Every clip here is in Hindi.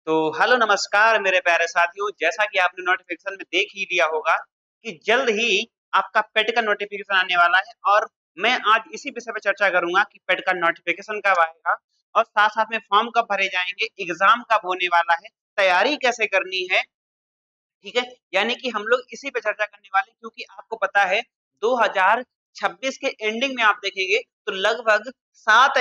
तो हेलो नमस्कार मेरे प्यारे साथियों, जैसा कि आपने नोटिफिकेशन में देख ही लिया होगा कि जल्द ही आपका पेट का नोटिफिकेशन आने वाला है। और मैं आज इसी विषय पे चर्चा करूंगा कि पेट का नोटिफिकेशन कब आएगा और साथ साथ में फॉर्म कब भरे जाएंगे, एग्जाम कब होने वाला है, तैयारी कैसे करनी है। ठीक है, यानी कि हम लोग इसी पे चर्चा करने वाले हैं, क्योंकि आपको पता है 2026 के एंडिंग में आप देखेंगे तो लगभग 7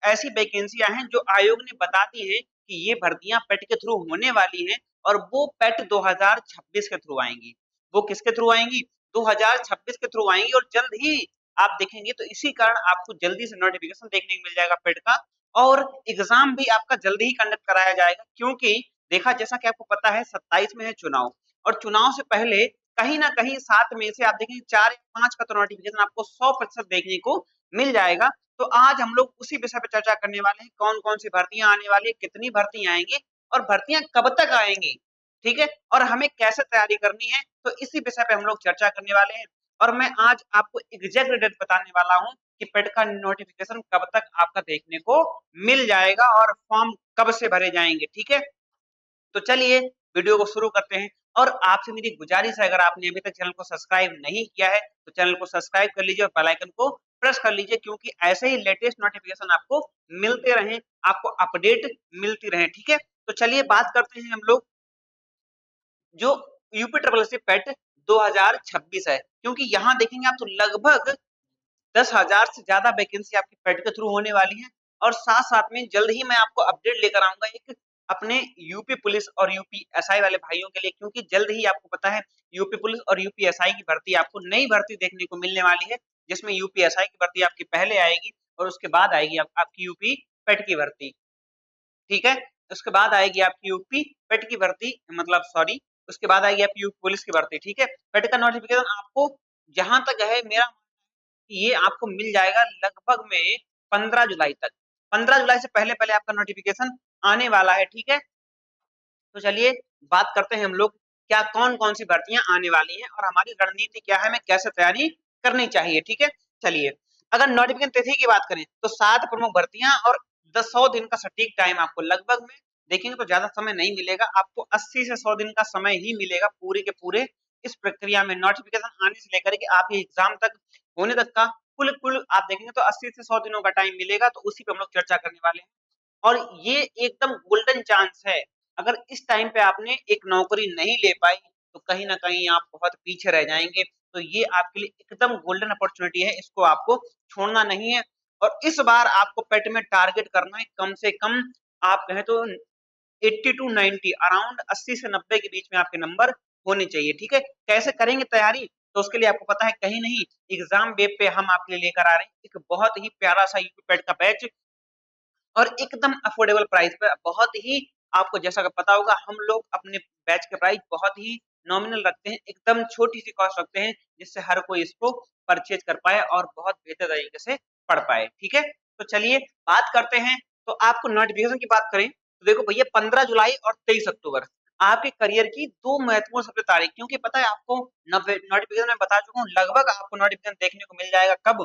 ऐसी वैकेंसियां हैं जो आयोग ने बता दी है कि ये भर्तियां पेट के थ्रू होने वाली हैं। और वो पेट 2026 के थ्रू आएंगी। वो किसके थ्रू आएंगी? 2026 के थ्रू आएंगी। और जल्द ही आप देखेंगे तो इसी कारण आपको जल्दी से नोटिफिकेशन देखने को मिल जाएगा पेट का। और एग्जाम भी आपका जल्दी ही कंडक्ट कराया जाएगा, क्योंकि देखा जैसा कि आपको पता है 27 में है चुनाव। और चुनाव से पहले कहीं ना कहीं 7 में से आप देखेंगे 4 या 5 का तो नोटिफिकेशन आपको 100% देखने को मिल जाएगा। तो आज हम लोग उसी विषय पे चर्चा करने वाले हैं, कौन कौन सी भर्तियां आने वाली है, कितनी भर्तियां आएंगी और भर्तियां कब तक आएंगी। ठीक है, और हमें कैसे तैयारी करनी है, तो इसी विषय पे हम लोग चर्चा करने वाले हैं। और मैं आज आपको एग्जैक्ट डेट बताने वाला हूँ कि पेट का नोटिफिकेशन कब तक आपका देखने को मिल जाएगा और फॉर्म कब से भरे जाएंगे। ठीक है, तो चलिए वीडियो को शुरू करते हैं। और आपसे मेरी गुजारिश है, अगर आपने अभी तक चैनल को सब्सक्राइब नहीं किया है तो चैनल को सब्सक्राइब कर लीजिए और बेल आइकन को प्रेस कर लीजिए, क्योंकि ऐसे ही लेटेस्ट नोटिफिकेशन आपको मिलते रहें, आपको अपडेट मिलती रहे। ठीक है, तो चलिए बात करते हैं हम लोग जो यूपी ट्रिपल एस सी पेट 2026 है, क्योंकि यहाँ देखेंगे आप तो लगभग 10,000 से ज्यादा वैकेंसी आपकी पेट के थ्रू होने वाली है। और साथ साथ में जल्द ही मैं आपको अपडेट लेकर आऊंगा एक अपने यूपी पुलिस और यूपी एसआई वाले भाइयों के लिए, क्योंकि जल्द ही आपको पता है यूपी पुलिस और यूपी एसआई की भर्ती, आपको नई भर्ती देखने को मिलने वाली है, जिसमें यूपी एसआई की भर्ती आपकी पहले आएगी और उसके बाद आएगी आपकी यूपी पेट की भर्ती। ठीक है, उसके बाद आएगी आपकी यूपी पेट की भर्ती, मतलब सॉरी, उसके बाद आएगी आपकी यूपी पुलिस की भर्ती। ठीक है, पेट का नोटिफिकेशन आपको जहां तक है मेरा ये आपको मिल जाएगा लगभग में 15 जुलाई तक। 15 जुलाई से पहले पहले आपका नोटिफिकेशन आने वाला है। ठीक है, तो चलिए बात करते हैं हम लोग क्या कौन कौन सी भर्तियां आने वाली हैं और हमारी रणनीति क्या है, हमें कैसे तैयारी करनी चाहिए। ठीक है, चलिए अगर नोटिफिकेशन तिथि की बात करें तो 7 प्रमुख भर्तियां और 100 दिन का सटीक टाइम आपको लगभग में देखेंगे तो ज्यादा समय नहीं मिलेगा, आपको 80 से 100 दिन का समय ही मिलेगा पूरे के पूरे इस प्रक्रिया में, नोटिफिकेशन आने से लेकर के आपके एग्जाम तक होने तक का कुल कुल आप देखेंगे तो 80 से 100 दिनों का टाइम मिलेगा। तो उसी पे हम लोग चर्चा करने वाले हैं। और ये एकदम गोल्डन चांस है। अगर इस टाइम पे आपने एक नौकरी नहीं ले पाई तो कहीं ना कहीं आप बहुत पीछे रह जाएंगे। तो ये आपके लिए एकदम गोल्डन अपॉर्चुनिटी है, इसको आपको छोड़ना नहीं है। और इस बार आपको पेट में टारगेट करना है कम से कम, आप कहें तो 80 टू 90, अराउंड 80 से 90 के बीच में आपके नंबर होने चाहिए। ठीक है, कैसे करेंगे तैयारी, तो उसके लिए आपको पता है कहीं नहीं एग्जाम वेब पे हम आपके लिए लेकर आ रहे हैं एक बहुत ही प्यारा सा यूपी पेट का बैच, और एकदम अफोर्डेबल प्राइस पे, बहुत ही आपको जैसा कि पता होगा हम लोग अपने बैच के प्राइस बहुत ही नॉमिनल रखते हैं, एकदम छोटी सी कॉस्ट रखते हैं, जिससे हर कोई इसको परचेज कर पाए और बहुत बेहतर तरीके से पढ़ पाए। ठीक है, तो चलिए बात करते हैं। तो आपको नोटिफिकेशन की बात करें तो देखो भैया 15 जुलाई और 23 अक्टूबर आपके करियर की दो महत्वपूर्ण सबसे तारीख, क्योंकि पता है आपको नोटिफिकेशन में बता चुका हूँ लगभग आपको नोटिफिकेशन देखने को मिल जाएगा कब,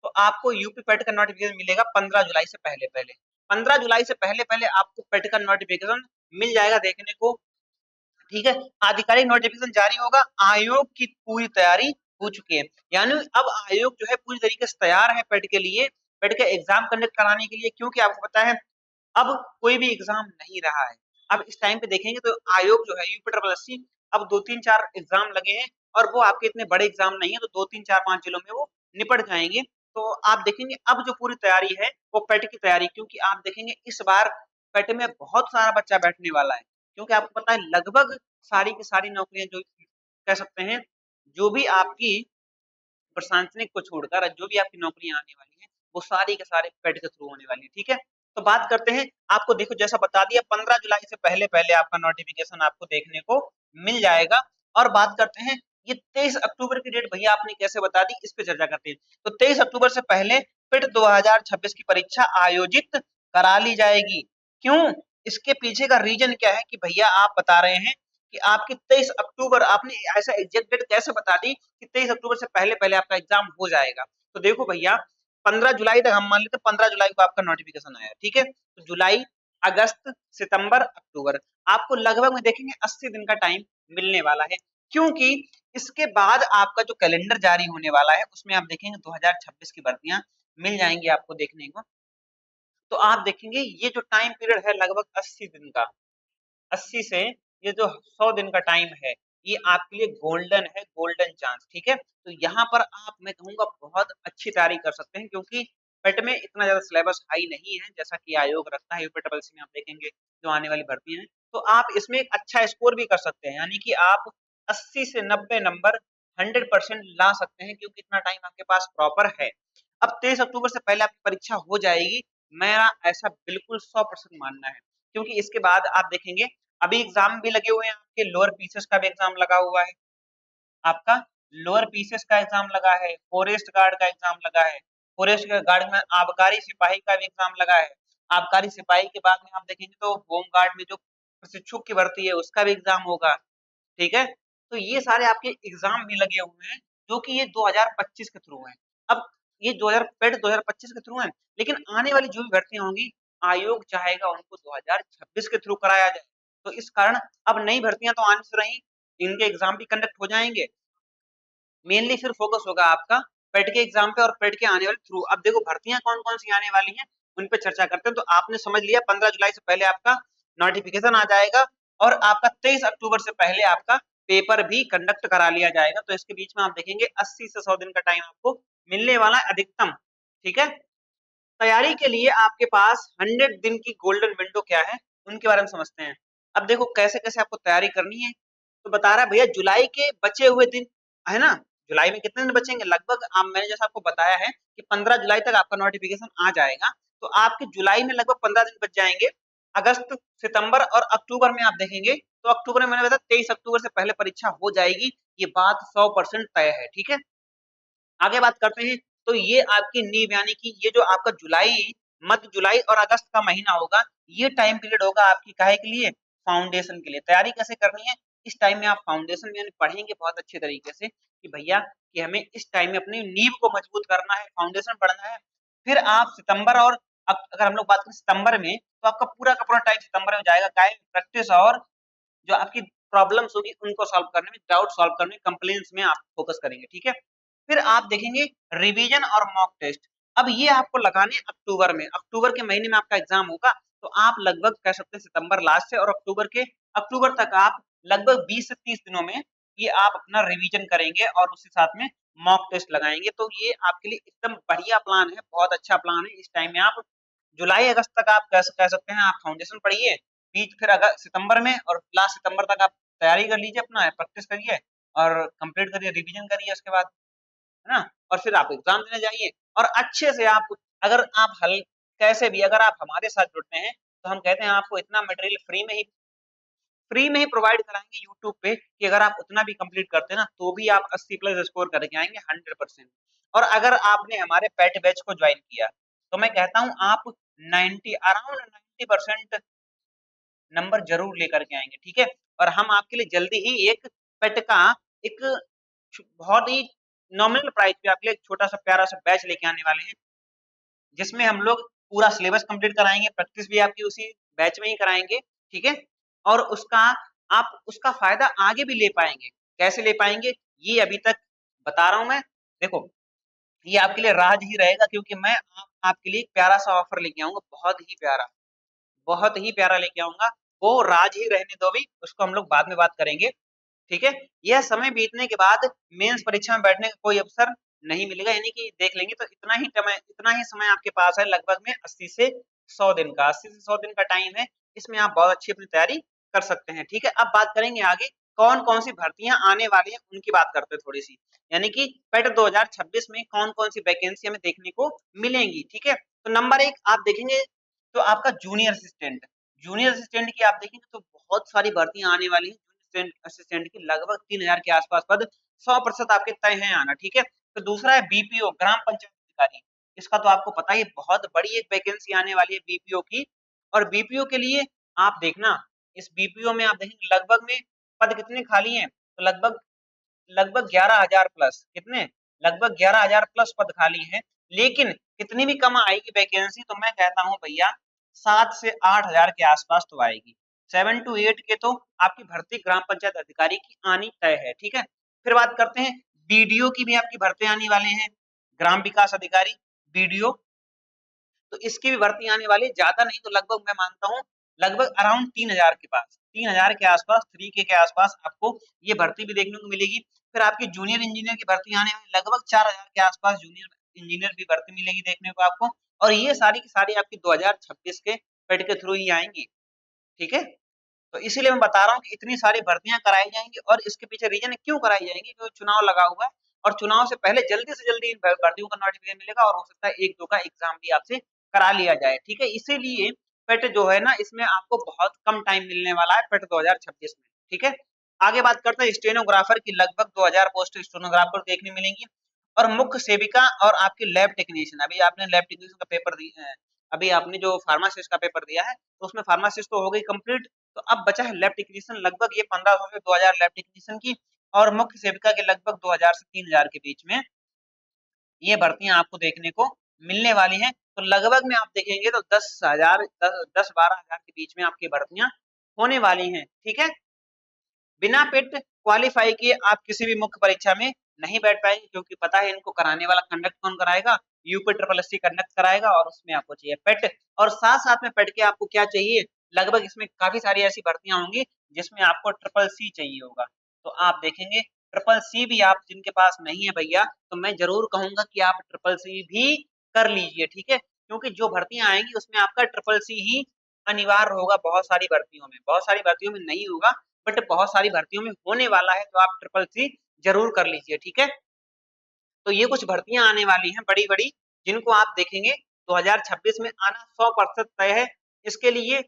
तो आपको यूपी पेट का नोटिफिकेशन मिलेगा 15 जुलाई से पहले पहले। 15 जुलाई से पहले पहले आपको पेट का नोटिफिकेशन मिल जाएगा देखने को। ठीक है, आधिकारिक नोटिफिकेशन जारी होगा, आयोग की पूरी तैयारी हो चुकी है। यानी अब आयोग जो है पूरी तरीके से तैयार है पेट के लिए, पेट का एग्जाम कंडक्ट कराने के लिए, क्योंकि आपको पता है अब कोई भी एग्जाम नहीं रहा है। अब इस टाइम पे देखेंगे तो आयोग जो है यूपी ट्रिपल एससी, अब 2-3-4 एग्जाम लगे हैं और वो आपके इतने बड़े एग्जाम नहीं है, तो 2-3-4-5 जिलों में वो निपट जाएंगे। तो आप देखेंगे अब जो पूरी तैयारी है वो पेट की तैयारी, क्योंकि आप देखेंगे इस बार पेट में बहुत सारा बच्चा बैठने वाला है, क्योंकि आपको पता है लगभग सारी की सारी नौकरियां जो कह सकते हैं, जो भी आपकी प्रशासनिक को छोड़कर जो भी आपकी नौकरियां आने वाली हैं वो सारी के सारे पेड के थ्रू होने वाली है। ठीक है, तो बात करते हैं, आपको देखो जैसा बता दिया 15 जुलाई से पहले पहले आपका नोटिफिकेशन आपको देखने को मिल जाएगा। और बात करते हैं ये 23 अक्टूबर की डेट भैया आपने कैसे बता दी, इस पे चर्चा करते हैं। तो 23 अक्टूबर से पहले फिर 2026 की परीक्षा आयोजित करा ली जाएगी। क्यों, इसके पीछे का रीजन क्या है कि भैया आप बता रहे हैं कि आपकी 23 अक्टूबर, आपने ऐसा एग्जैक्ट डेट कैसे बता दी कि 23 अक्टूबर से पहले पहले आपका एग्जाम हो जाएगा। तो देखो भैया 15 जुलाई तक हम मान लेते हैं, 15 जुलाई को आपका नोटिफिकेशन आया। ठीक है, तो जुलाई, अगस्त, सितंबर, अक्टूबर, आपको लगभग में देखेंगे 80 दिन का टाइम मिलने वाला है, क्योंकि इसके बाद आपका जो कैलेंडर जारी होने वाला है उसमें आप देखेंगे 2026 की भर्तियां मिल जाएंगी आपको देखने को। तो आप देखेंगे ये जो टाइम पीरियड है लगभग 80 दिन का, 80 से ये जो 100 दिन का टाइम है, ये आपके लिए गोल्डन है, गोल्डन चांस, ठीक है। तो यहाँ पर आप मैं कहूँगा बहुत अच्छी तैयारी कर सकते हैं, क्योंकि पेट में इतना ज़्यादा सिलेबस हाई नहीं है जैसा कि आयोग रखता है। यूपीएससी में आप देखेंगे जो आने वाली भर्ती है, तो आप इसमें एक अच्छा स्कोर भी कर सकते हैं, यानी कि आप 80 से 90 नंबर 100% ला सकते हैं, क्योंकि इतना टाइम आपके पास प्रॉपर है। अब 23 अक्टूबर से पहले आपकी परीक्षा हो जाएगी, मेरा ऐसा बिल्कुल 100% मानना है, क्योंकि इसके बाद आप देखेंगे अभी एग्जाम भी लगे हुए हैं, आपके लोअर पीसेस का भी एग्जाम लगा हुआ है, आपका लोअर पीसेस का एग्जाम लगा है, फॉरेस्ट गार्ड का एग्जाम लगा है, फॉरेस्ट गार्ड में आबकारी सिपाही का भी एग्जाम लगा है, आबकारी सिपाही के बाद में आप देखेंगे तो होम गार्ड में जो प्रशिक्षुक की भर्ती है उसका भी एग्जाम होगा, ठीक है। तो ये सारे आपके एग्जाम भी लगे हुए हैं, जो कि ये 2025 के थ्रू हैं। अब ये 2000 पेड 2025 के थ्रू हैं, लेकिन आने वाली जो भी भर्तियां होंगी आयोग चाहेगा उनको 2026 के थ्रू कराया जाए। तो इस कारण अब नई भर्तियां तो आने से रही, इनके एग्जाम भी कंडक्ट हो जाएंगे, मेनली फिर फोकस होगा आपका पेट के एग्जाम पे और पेट के आने वाले थ्रू। अब देखो भर्तियां कौन कौन सी आने वाली हैं उन पे चर्चा करते हैं। तो आपने समझ लिया 15 जुलाई से पहले आपका नोटिफिकेशन आ जाएगा, और आपका 23 अक्टूबर से पहले आपका पेपर भी कंडक्ट करा लिया जाएगा। तो इसके बीच में आप देखेंगे 80 से 100 दिन का टाइम आपको मिलने वाला है अधिकतम, ठीक है। तैयारी के लिए आपके पास 100 दिन की गोल्डन विंडो क्या है उनके बारे में समझते हैं। अब देखो कैसे कैसे आपको तैयारी करनी है, तो बता रहा है भैया जुलाई के बचे हुए दिन है ना, जुलाई में कितने दिन बचेंगे लगभग, आप मैंने जैसा आपको बताया है कि 15 जुलाई तक आपका नोटिफिकेशन आ जाएगा, तो आपके जुलाई में लगभग 15 दिन बच जाएंगे। अगस्त, सितंबर और अक्टूबर में आप देखेंगे तो अक्टूबर में मैंने बताया 23 अक्टूबर से पहले परीक्षा हो जाएगी, ये बात 100% तय है, ठीक है। आगे बात करते हैं, तो ये आपकी नींव यानी कि ये जो आपका जुलाई, मध्य जुलाई और अगस्त का महीना होगा, ये टाइम पीरियड होगा आपकी काहे के लिए, फाउंडेशन के लिए। तैयारी कैसे करनी है, इस टाइम में आप फाउंडेशन में यानी पढ़ेंगे बहुत अच्छे तरीके से कि भैया कि हमें इस टाइम में अपनी नींव को मजबूत करना है, फाउंडेशन पढ़ना है। फिर आप सितंबर और अब अगर हम लोग बात करें सितंबर में, तो आपका पूरा का पूरा टाइम सितंबर में जाएगा काहे, प्रैक्टिस और जो आपकी प्रॉब्लम्स होगी उनको सॉल्व करने में, डाउट सॉल्व करने में, कंप्लेंट्स में आप फोकस करेंगे, ठीक है। फिर आप देखेंगे रिवीजन और मॉक टेस्ट। अब ये आपको लगाने अक्टूबर में, अक्टूबर के महीने में आपका एग्जाम होगा, तो आप लगभग कह सकते हैं सितंबर लास्ट से और अक्टूबर तक आप लगभग 20 से 30 दिनों में ये आप अपना रिवीजन करेंगे और उसके साथ में मॉक टेस्ट लगाएंगे। तो ये आपके लिए एकदम बढ़िया प्लान है, बहुत अच्छा प्लान है। इस टाइम में आप जुलाई अगस्त तक आप कह सकते हैं आप फाउंडेशन पढ़िए, बीच फिर अगर सितंबर में और लास्ट सितंबर तक आप तैयारी कर लीजिए, अपना प्रैक्टिस करिए और कंप्लीट करिए, रिवीजन करिए उसके बाद, है ना। और फिर आप एग्जाम देने जाइए, और अच्छे से आप अगर आप हल कैसे भी अगर आप हमारे साथ जुड़ते हैं, तो हम कहते हैं आपको इतना मटेरियल फ्री में ही प्रोवाइड कराएंगे यूट्यूब पे कि अगर आप उतना भी कंप्लीट करते हैं ना तो भी आप 80 प्लस स्कोर करके आएंगे 100%। और अगर आपने हमारे पेट बैच को ज्वाइन किया, तो मैं कहता हूँ आप 90 अराउंड 90% नंबर जरूर लेकर के आएंगे, ठीक है। और हम आपके लिए जल्दी ही एक पेट का एक बहुत ही नॉमिनल प्राइस पे आपके लिए एक छोटा सा प्यारा सा बैच लेके आने वाले हैं, जिसमें हम लोग पूरा सिलेबस कंप्लीट कराएंगे, प्रैक्टिस भी आपकी उसी बैच में ही कराएंगे, ठीक है। और उसका आप उसका फायदा आगे भी ले पाएंगे, कैसे ले पाएंगे ये अभी तक बता रहा हूं मैं। देखो ये आपके लिए राज ही रहेगा, क्योंकि मैं आपके लिए एक प्यारा सा ऑफर लेके आऊंगा, बहुत ही प्यारा, बहुत ही प्यारा लेके आऊंगा। वो राज ही रहने दो, भी उसको हम लोग बाद में बात करेंगे, ठीक है। यह समय बीतने के बाद मेंस परीक्षा में बैठने का कोई अवसर नहीं मिलेगा, यानी कि देख लेंगे तो इतना ही समय आपके पास है, लगभग में 80 से 100 दिन का, 80 से 100 दिन का टाइम है, इसमें आप बहुत अच्छी अपनी तैयारी कर सकते हैं, ठीक है। अब बात करेंगे आगे कौन कौन सी भर्तियां आने वाली हैं उनकी बात करते हैं थोड़ी सी, यानी कि पेट 2026 में कौन कौन सी वैकेंसी हमें देखने को मिलेंगी, ठीक है। तो नंबर एक आप देखेंगे तो आपका जूनियर असिस्टेंट की आप देखेंगे तो बहुत सारी भर्तियां आने वाली हैं। असिस्टेंट की लगभग 3000 के आसपास पद 100% आपके तय हैं आना, ठीक है। तो दूसरा है बीपीओ, ग्राम पंचायत अधिकारी, इसका तो आपको पता ही बहुत बड़ी एक वैकेंसी आने वाली है बीपीओ की। और बीपीओ के लिए आप देखना, इस बीपीओ में आप देखेंगे लगभग में पद कितने खाली हैं, तो लगभग लगभग 11,000 प्लस, कितने, लगभग 11,000 प्लस पद खाली हैं। लेकिन कितनी भी कम आएगी वैकेंसी, तो मैं कहता हूं भैया 7 से 8,000 के आसपास तो आएगी, 7 to 8 के तो आपकी भर्ती ग्राम पंचायत अधिकारी की आनी तय है, ठीक है। फिर बात करते हैं बीडीओ की भी आपकी भर्ती आने वाले हैं, ग्राम विकास अधिकारी बीडीओ, तो इसकी भी भर्ती आने वाली है, ज्यादा नहीं तो लगभग मैं मानता हूँ लगभग अराउंड 3000 के पास, 3000 के आसपास, 3K के आसपास आपको ये भर्ती भी देखने को मिलेगी। फिर आपकी जूनियर इंजीनियर की भर्ती आने वाली लगभग 4000 के आसपास, जूनियर इंजीनियर की भर्ती मिलेगी देखने को आपको, और ये सारी की सारी आपकी 2026 के पेड के थ्रू ही आएंगी, ठीक है। तो इसीलिए मैं बता रहा हूँ कि इतनी सारी भर्तियां कराई जाएंगी, और इसके पीछे रीजन क्यों कराई जाएंगी, क्योंकि चुनाव लगा हुआ है, और चुनाव से पहले जल्दी से जल्दी इन भर्तियों का नोटिफिकेशन मिलेगा, और हो सकता है एक दो का एग्जाम भी आपसे करा लिया जाए, ठीक है। इसीलिए पेट जो है ना, इसमें आपको बहुत कम टाइम मिलने वाला है पेट 2026 में, ठीक है। आगे बात करते हैं स्टेनोग्राफर की, लगभग 2000 पोस्ट स्टेनोग्राफर देखने मिलेंगी, और मुख्य सेविका और आपकी लैब टेक्नीशियन, अभी आपने लैब टेक्नीशियन का पेपर दिया, अभी आपने जो फार्मासिस्ट का पेपर दिया है तो उसमें फार्मासिस्ट तो हो गई कंप्लीट, तो अब बचा है लैब टेक्नीशियन, लगभग ये 1500 से 2000 लैब टेक्नीशियन की, और मुख्य सेविका के लगभग 2000 से 3000 के बीच में ये भर्तियां आपको देखने को मिलने वाली हैं। तो लगभग में आप देखेंगे तो 10,000 10-12 हजार के बीच में आपकी भर्तियां होने वाली हैं, ठीक है। बिना पेट क्वालिफाई किए आप किसी भी मुख्य परीक्षा में नहीं बैठ पाएंगे, क्योंकि पता है इनको कराने वाला कंडक्ट कौन कराएगा, UP triple S C conduct कराएगा, और उसमें आपको चाहिए पेट, और साथ साथ में पेट के आपको क्या चाहिए, लगभग इसमें काफी सारी ऐसी भर्तियां होंगी जिसमें आपको ट्रिपल सी चाहिए होगा। तो आप देखेंगे ट्रिपल सी भी आप जिनके पास नहीं है भैया, तो मैं जरूर कहूंगा कि आप ट्रिपल सी भी कर लीजिए, ठीक है, क्योंकि जो भर्तियां आएंगी उसमें आपका ट्रिपल सी ही अनिवार्य होगा, बहुत सारी भर्तियों में, बहुत सारी भर्तियों में नहीं होगा, बट बहुत सारी भर्तियों में होने वाला है, तो आप ट्रिपल सी जरूर कर लीजिए, ठीक है। तो ये कुछ भर्तियां आने वाली हैं बड़ी बड़ी, जिनको आप देखेंगे 2026 में आना 100% तय है। इसके लिए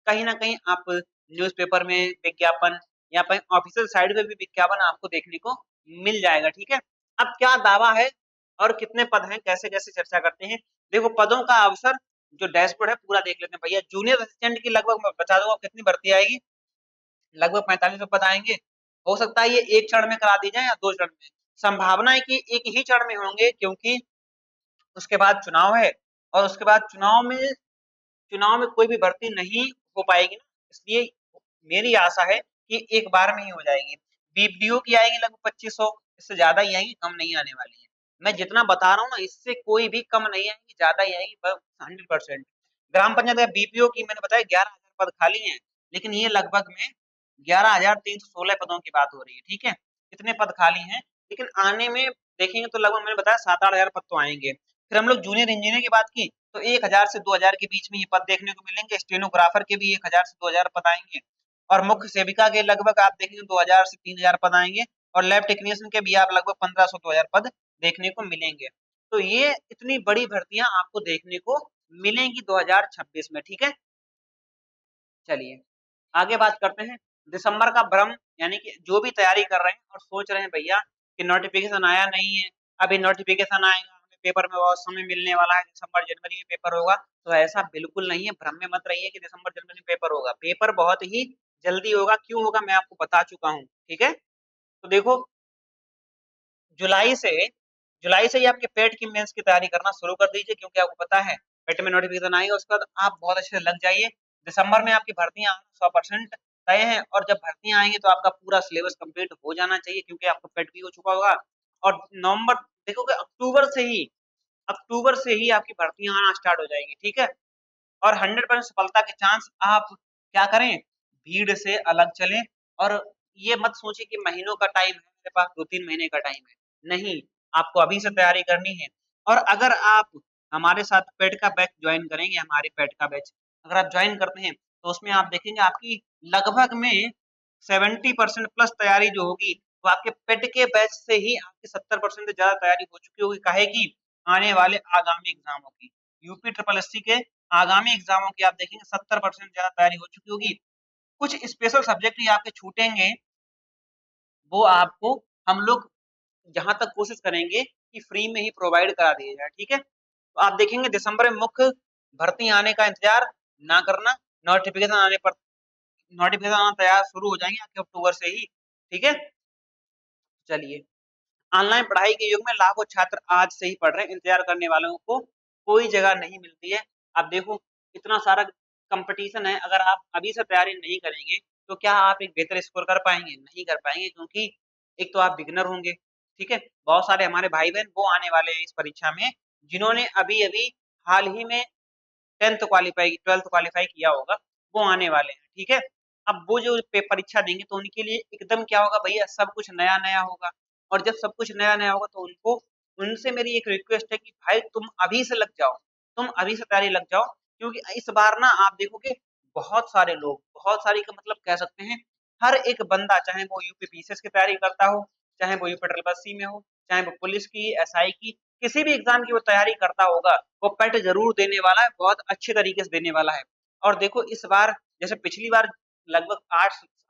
कहीं ना कहीं आप न्यूज़पेपर में विज्ञापन, या फिर ऑफिशियल साइट पे भी विज्ञापन आपको देखने को मिल जाएगा, ठीक है। अब क्या दावा है और कितने पद हैं, कैसे कैसे चर्चा करते हैं, देखो पदों का अवसर जो डैशबोर्ड है पूरा देख लेते हैं भैया। जूनियर असिस्टेंट की लगभग मैं बता दूंगा कितनी भर्ती आएगी, लगभग 4500 पद आएंगे। हो सकता है ये एक चरण में करा दी जाए या दो चरण में, संभावना है कि एक ही चरण में होंगे, क्योंकि उसके बाद चुनाव है, और उसके बाद चुनाव में कोई भी भर्ती नहीं हो पाएगी ना, इसलिए मेरी आशा है कि एक बार में ही हो जाएगी। बीपीओ की आएगी लगभग 2500, इससे ज्यादा ही आएगी, कम नहीं आने वाली है। मैं जितना बता रहा हूँ ना, इससे कोई भी कम नहीं आएगी, ज्यादा ही आएगी, 100%। ग्राम पंचायत या बीपीओ की मैंने बताया 11,000 पद खाली हैं, लेकिन ये लगभग में 11,316 पदों की बात हो रही है, ठीक है। इतने पद खाली हैं, लेकिन आने में देखेंगे तो लगभग मैंने बताया 7-8 हजार पद तो आएंगे। फिर हम लोग जूनियर इंजीनियर की बात की, तो 1000 से 2000 के बीच में ये पद देखने को मिलेंगे, स्टेनोग्राफर के भी 1000 से 2000 पद आएंगे, और मुख्य सेविका के लगभग आप देखेंगे 2000 से 3000 पद आएंगे, और लैब टेक्नीशियन के भी आप लगभग 1500 2000 पद देखने को मिलेंगे। तो ये इतनी बड़ी भर्तियां आपको देखने को मिलेंगी 2026 में, ठीक है। चलिए आगे बात करते हैं दिसंबर का भ्रम, यानी कि जो भी तैयारी कर रहे हैं और सोच रहे हैं भैया कि नोटिफिकेशन आया नहीं है, अभी नोटिफिकेशन आएगा, हमें पेपर में बहुत समय मिलने वाला है, दिसंबर जनवरी में पेपर होगा, तो ऐसा बिल्कुल नहीं है, भ्रम में मत रहिए कि दिसंबर जनवरी में पेपर होगा। पेपर बहुत ही जल्दी होगा, क्यों होगा मैं आपको बता चुका हूँ, ठीक है। तो देखो जुलाई से जुलाई से ही आपके पेट की मेंस की तैयारी करना शुरू कर दीजिए, क्योंकि आपको पता है पेट में नोटिफिकेशन आएगा, उसके बाद आप बहुत अच्छे से लग जाइए। दिसंबर में आपकी भर्तियां 100% तय है, और जब भर्तियां आएंगी तो आपका पूरा सिलेबस कंप्लीट हो जाना चाहिए, क्योंकि आपका पेट भी हो चुका होगा। और नवंबर देखोगे, अक्टूबर से ही आपकी भर्तियां आना स्टार्ट हो जाएंगी, ठीक है। और 100% सफलता के चांस, आप क्या करें, भीड़ से अलग चलें, और ये मत सोचिए कि महीनों का टाइम है मेरे पास, 2-3 महीने का टाइम है, नहीं, आपको अभी से तैयारी करनी है। और अगर आप हमारे साथ पेड का बैच ज्वाइन करेंगे, हमारे पेड का बैच अगर आप ज्वाइन करते हैं, तो उसमें आप देखेंगे आपकी लगभग में 70% प्लस तैयारी जो होगी, तो आपके पेड के बैच से ही आपकी 70% से ज्यादा तैयारी हो चुकी होगी, काहे की आने वाले आगामी एग्जामों की, यूपी ट्रिपल एससी के आगामी एग्जामों की आप देखेंगे 70% ज्यादा तैयारी हो चुकी होगी। कुछ स्पेशल सब्जेक्ट ही आपके छूटेंगे, वो आपको हम लोग जहां तक कोशिश करेंगे कि फ्री में ही प्रोवाइड करा दिया जाए, ठीक है। तो आप देखेंगे दिसंबर में मुख्य भर्ती आने का इंतजार ना करना, नोटिफिकेशन आने पर नोटिफिकेशन आना तैयार शुरू हो जाएंगे आपके अक्टूबर से ही, ठीक है। चलिए, ऑनलाइन पढ़ाई के युग में लाखों छात्र आज से ही पढ़ रहे हैं, इंतजार करने वालों को कोई जगह नहीं मिलती है। अब देखो इतना सारा कंपटीशन है, अगर आप अभी से तैयारी नहीं करेंगे, तो क्या आप एक बेहतर स्कोर कर पाएँगे? नहीं कर पाएँगे क्योंकि एक तो आप बिगिनर होंगे, ठीक है? बहुत सारे हमारे भाई-बहन वो आने वाले हैं इस परीक्षा में, जिन्होंने अभी-अभी हाल ही में 10th क्वालीफाई 12th क्वालीफाई किया होगा, वो आने वाले हैं, ठीक है? अब वो जो परीक्षा देंगे तो उनके लिए एकदम क्या होगा भैया सब कुछ नया-नया होगा और जब सब कुछ नया-नया होगा तो उनको उनसे मेरी एक रिक्वेस्ट है कि भाई तुम अभी से लग जाओ, तुम अभी से तैयारी लग जाओ क्योंकि इस बार ना आप देखोगे बहुत सारे लोग, बहुत सारी का मतलब कह सकते हैं हर एक बंदा चाहे वो यूपी पीसीएस की तैयारी करता हो, चाहे वो यूपी ट्रिपल सी में हो, चाहे वो पुलिस की, एसआई की, किसी भी एग्ज़ाम की वो तैयारी करता होगा, वो पेट ज़रूर देने वाला है, बहुत अच्छे तरीके से देने वाला है। और देखो इस बार जैसे पिछली बार लगभग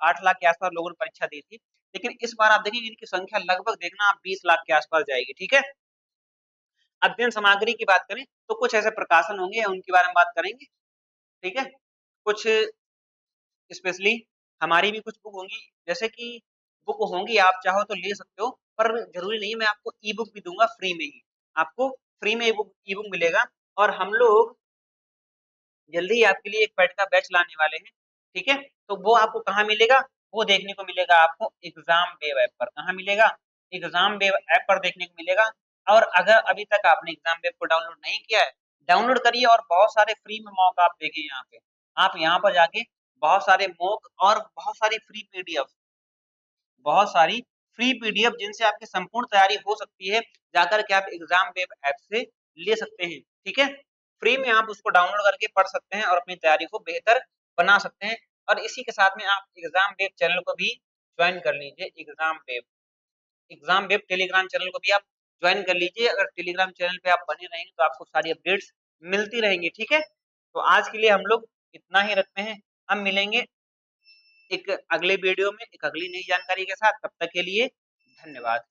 8 लाख के आस-पास लोगों ने परीक्षा दी थी, लेकिन इस बार आप देखेंगे इनकी संख्या लगभग देखना आप 20 लाख के आस-पास जाएगी, ठीक है? अध्ययन सामग्री की बात करें, तो कुछ ऐसे प्रकाशन होंगे, उनके बारे में बात करेंगे, ठीक है? कुछ स्पेशली हमारी भी कुछ बुक होंगी, जैसे कि बुक होंगी आप चाहो तो ले सकते हो, पर ज़रूरी नहीं है मैं आपको ई-बुक भी दूँगा फ्री में ही। आपको फ्री में ई-बुक मिलेगा और हम लोग जल्दी ही आपके लिए एक पेट का बैच लाने वाले हैं, ठीक है? तो वो आपको कहाँ मिलेगा? वो देखने को मिलेगा आपको एग्ज़ाम वेव ऐप पर। कहाँ मिलेगा? एग्ज़ाम वेव ऐप पर देखने को मिलेगा और अगर अभी तक आपने एग्ज़ाम वेव को डाउनलोड नहीं किया है, डाउनलोड करिए और बहुत सारे फ्री में मॉक आप देखिए यहाँ पे। आप यहाँ पर जाके बहुत सारे मॉक और बहुत सारी फ्री पीडीएफ जिनसे आपकी संपूर्ण तैयारी हो सकती है, जाकर के आप एग्ज़ाम वेब ऐप से ले सकते हैं, ठीक है? फ्री में आप उसको डाउनलोड करके पढ़ सकते हैं और अपनी तैयारी को बेहतर बना सकते हैं और इसी के साथ में आप एग्ज़ाम वेब चैनल को भी जॉइन कर लीजिए, एग्ज़ाम वेब टेलीग्राम चैनल को भी आप जॉइन कर लीजिए। अगर टेलीग्राम चैनल पे आप बने रहेंगे तो आपको सारी अपडेट्स मिलती रहेंगी, ठीक है? तो आज के लिए हम लोग इतना ही रखते हैं। हम मिलेंगे एक अगले वीडियो में एक अगली नई जानकारी के साथ। तब तक के लिए धन्यवाद।